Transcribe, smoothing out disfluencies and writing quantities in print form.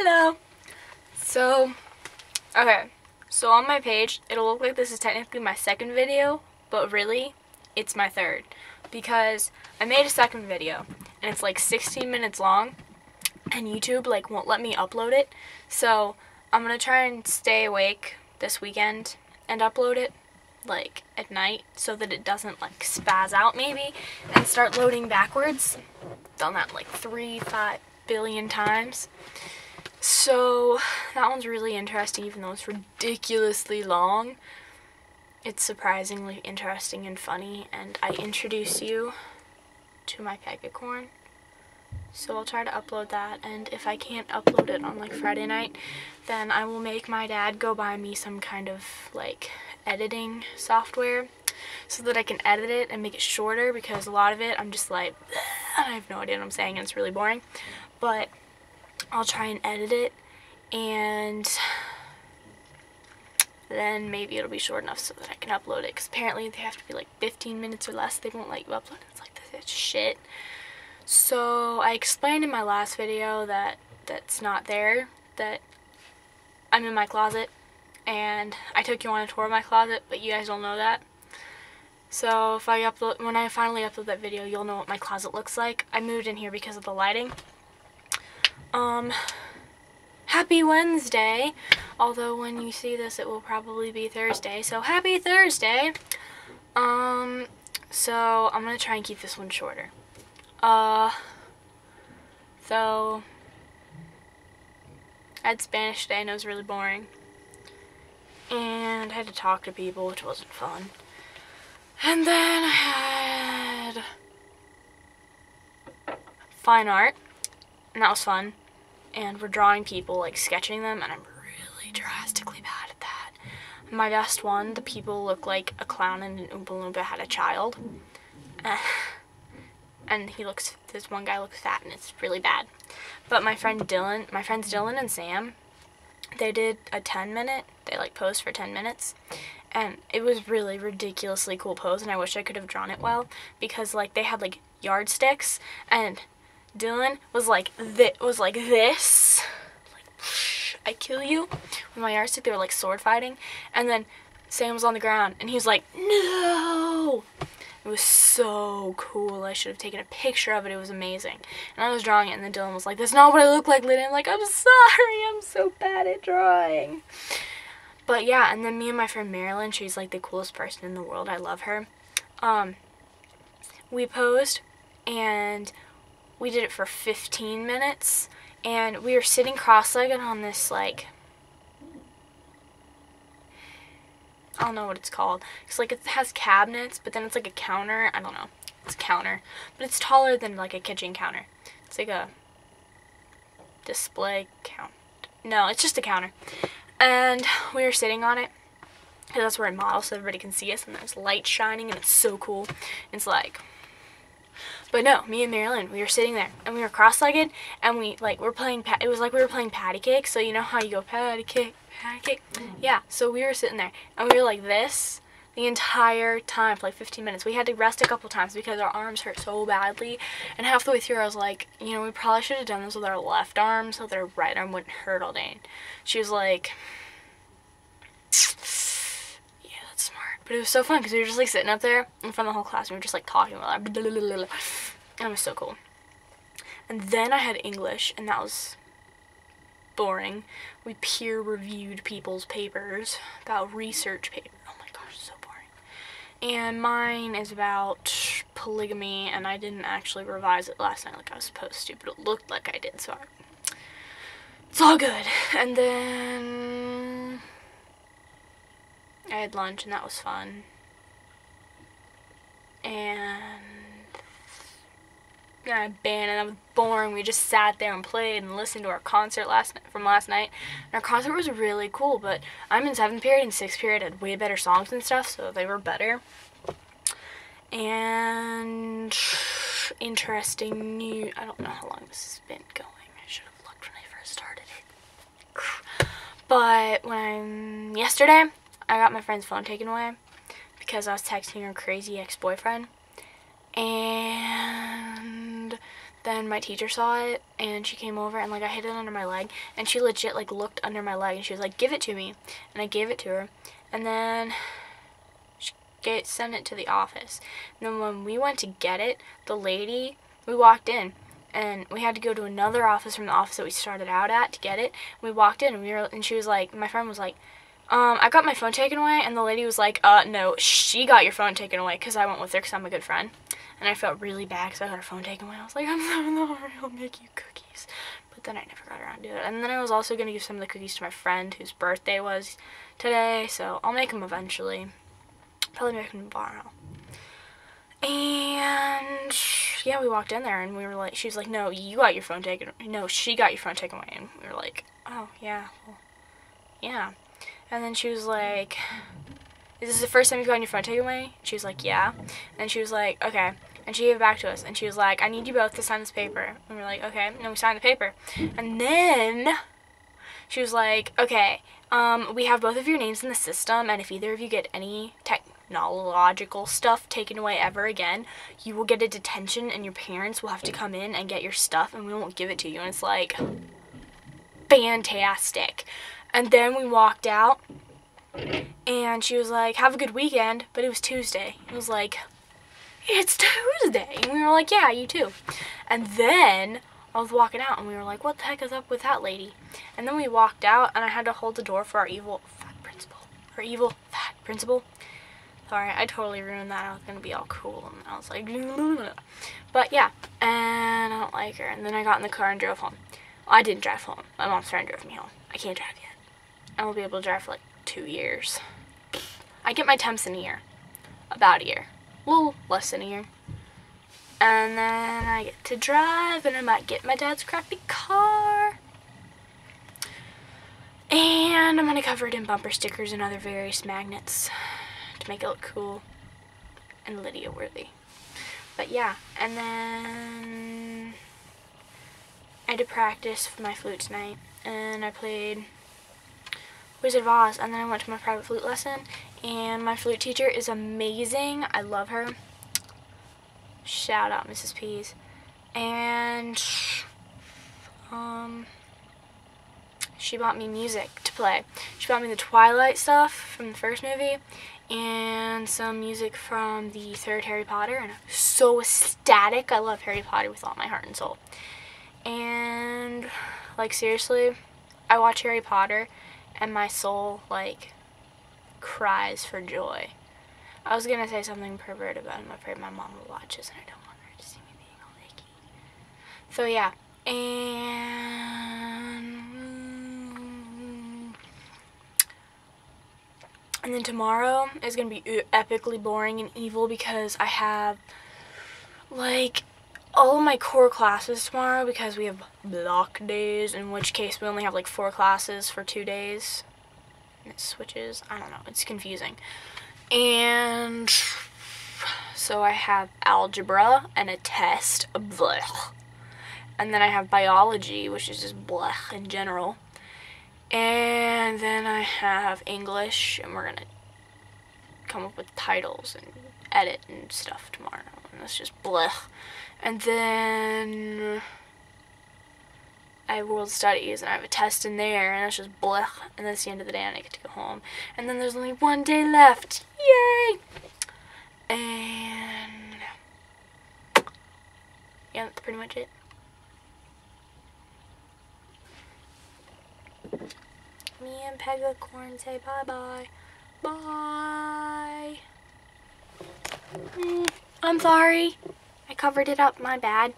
Hello! So on my page, it'll look like this is technically my second video, but really, it's my third. Because I made a second video, and it's like 16 minutes long, and YouTube like won't let me upload it. So I'm gonna try and stay awake this weekend and upload it like at night so that it doesn't like spaz out maybe and start loading backwards. Done that like 3-5 billion times. So that one's really interesting, even though it's ridiculously long. It's surprisingly interesting and funny, and I introduce you to my pegacorn. So I'll try to upload that, and if I can't upload it on like Friday night, then I will make my dad go buy me some kind of like editing software so that I can edit it and make it shorter, because a lot of it I'm just like, I have no idea what I'm saying and it's really boring. But I'll try and edit it, and then maybe it'll be short enough so that I can upload it, because apparently they have to be like 15 minutes or less. They won't let you upload it. It's like this shit. So I explained in my last video that that's not there, that I'm in my closet, and I took you on a tour of my closet, but you guys don't know that. So if when I finally upload that video, you'll know what my closet looks like. I moved in here because of the lighting. Happy Wednesday, although when you see this it will probably be Thursday, so happy Thursday. So I'm gonna try and keep this one shorter. So I had Spanish today and it was really boring, and I had to talk to people, which wasn't fun. And then I had fine art, and that was fun. And we're drawing people, like sketching them, and I'm really drastically bad at that. My best one, the people look like a clown and an Oompa Loompa had a child. And this one guy looks fat, and it's really bad. But my friends Dylan and Sam, they did a 10-minute, they like posed for 10 minutes. And it was really ridiculously cool pose, and I wish I could have drawn it well, because like they had like yardsticks, and Dylan was like this, like I kill you with my yardstick. They were like sword fighting, and then Sam was on the ground and he was like, no. It was so cool. I should have taken a picture of it. It was amazing. And I was drawing it, and then Dylan was like, that's not what I look like, Lydia. I'm like, I'm sorry, I'm so bad at drawing. But yeah, and then me and my friend Marilyn, she's like the coolest person in the world. I love her. We posed, and we did it for 15 minutes, and we were sitting cross-legged on this, like, I don't know what it's called. It's like, it has cabinets, but then it's like a counter. I don't know. It's a counter, but it's taller than like a kitchen counter. It's like a display count. No, it's just a counter. And we were sitting on it, because that's where I model so everybody can see us, and there's light shining, and it's so cool. It's like, but no, me and Marilyn, we were sitting there, and we were cross-legged, and we're playing, it was like we were playing patty cake. So you know how you go patty cake, patty cake? Yeah, so we were sitting there, and we were like this the entire time for like 15 minutes. We had to rest a couple times because our arms hurt so badly, and half the way through I was like, you know, we probably should have done this with our left arm so that our right arm wouldn't hurt all day. She was like, yeah, that's smart. But it was so fun, because we were just like sitting up there in front of the whole class, and we were just like talking about it. It was so cool. And then I had English, and that was boring. We peer-reviewed people's papers about research papers. Oh my gosh, so boring. And mine is about polygamy, and I didn't actually revise it last night like I was supposed to, but it looked like I did, so it's all good. And then I had lunch, and that was fun. And I had band, and that was boring. We just sat there and played and listened to our concert from last night. And our concert was really cool, but I'm in 7th period, and 6th period had way better songs and stuff, so they were better. And interesting news. I don't know how long this has been going. I should have looked when I first started it. But yesterday, I got my friend's phone taken away because I was texting her crazy ex-boyfriend. And then my teacher saw it, and she came over, and like I hid it under my leg, and she legit like looked under my leg, and she was like, give it to me, and I gave it to her, and then she sent it to the office. And then when we went to get it, the lady, we walked in, and we had to go to another office from the office that we started out at to get it. We walked in, and she was like, my friend was like, I got my phone taken away, and the lady was like, no, she got your phone taken away, because I went with her, because I'm a good friend. And I felt really bad because I got her phone taken away. I was like, I'm so sorry, I'll make you cookies. But then I never got around to it. And then I was also going to give some of the cookies to my friend whose birthday was today. So I'll make them eventually. Probably make them tomorrow. And yeah, we walked in there and we were like, she was like, no, you got your phone taken away. No, she got your phone taken away. And we were like, oh, yeah, well, yeah. And then she was like, is this the first time you've gotten your phone taken away? She was like, yeah. And she was like, okay. And she gave it back to us. And she was like, I need you both to sign this paper. And we were like, okay. And we signed the paper. And then she was like, okay, we have both of your names in the system. And if either of you get any technological stuff taken away ever again, you will get a detention. And your parents will have to come in and get your stuff. And we won't give it to you. And it's like, fantastic. And then we walked out. And she was like, have a good weekend, but it was Tuesday. It was like, it's Tuesday. And we were like, yeah, you too. And then I was walking out, and we were like, what the heck is up with that lady? And then we walked out, and I had to hold the door for our evil fat principal. Our evil fat principal. Sorry, I totally ruined that. I was going to be all cool, and I was like, but yeah, and I don't like her. And then I got in the car and drove home. Well, I didn't drive home. My mom's friend drove me home. I can't drive yet. I will be able to drive for like 2 years. I get my temps in a year. About a year. A little less than a year. And then I get to drive, and I might get my dad's crappy car. And I'm going to cover it in bumper stickers and other various magnets to make it look cool and Lydia worthy. But yeah, and then I had to practice for my flute tonight, and I played Wizard of Oz, and then I went to my private flute lesson, and my flute teacher is amazing. I love her. Shout out Mrs. Pease. And she bought me music to play. She bought me the Twilight stuff from the first movie and some music from the third Harry Potter, and I'm so ecstatic. I love Harry Potter with all my heart and soul. And like seriously, I watch Harry Potter and my soul, like, cries for joy. I was gonna say something perverted, but I'm afraid my mom will watch this, and I don't want her to see me being all icky. So, yeah. And then tomorrow is gonna be epically boring and evil because I have, like, all of my core classes tomorrow because we have block days, in which case we only have like 4 classes for 2 days. And it switches. I don't know. It's confusing. And so I have algebra and a test. Blech. And then I have biology, which is just blech in general. And then I have English, and we're going to come up with titles and edit and stuff tomorrow. And that's just blech. And then I have world studies, and I have a test in there, and that's just blech. And that's the end of the day, and I get to go home. And then there's only 1 day left. Yay! And yeah, that's pretty much it. Me and Pegacorn say bye-bye. Bye. I'm sorry. I covered it up, my bad.